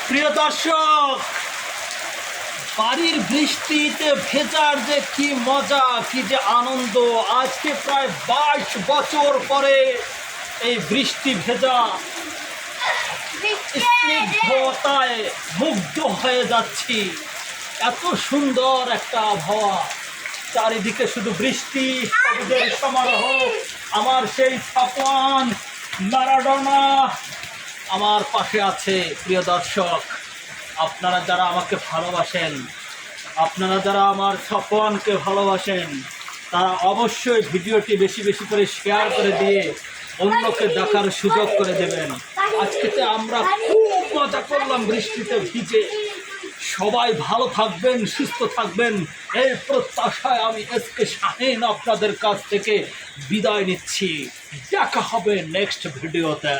প্রিয় দর্শক, বাড়ির বৃষ্টিতে ভেজার যে কি মজা, কি যে আনন্দ। আজকে প্রায় 22 বছর পরে এই বৃষ্টি ভেজা স্নিগ্ধতায় মুগ্ধ হয়ে যাচ্ছি। এত সুন্দর একটা আবহাওয়া, চারিদিকে শুধু বৃষ্টি, সবুজের সমারোহ। আমার সেই সাফওয়ান ম্যারাডোনা আমার পাশে আছে। প্রিয় দর্শক, আপনারা যারা আমাকে ভালোবাসেন, আপনারা যারা আমার সাফওয়ানকে ভালোবাসেন, তারা অবশ্যই ভিডিওটি বেশি বেশি করে শেয়ার করে দিয়ে অন্যকে দেখার সুযোগ করে দেবেন। আজকেতে আমরা খুব মজা করলাম বৃষ্টিতে ভিজে। সবাই ভালো থাকবেন, সুস্থ থাকবেন, এই প্রত্যাশায় আমি এসকে শাহিন আপনাদের কাছ থেকে বিদায় নিচ্ছি। দেখা হবে নেক্সট ভিডিওতে।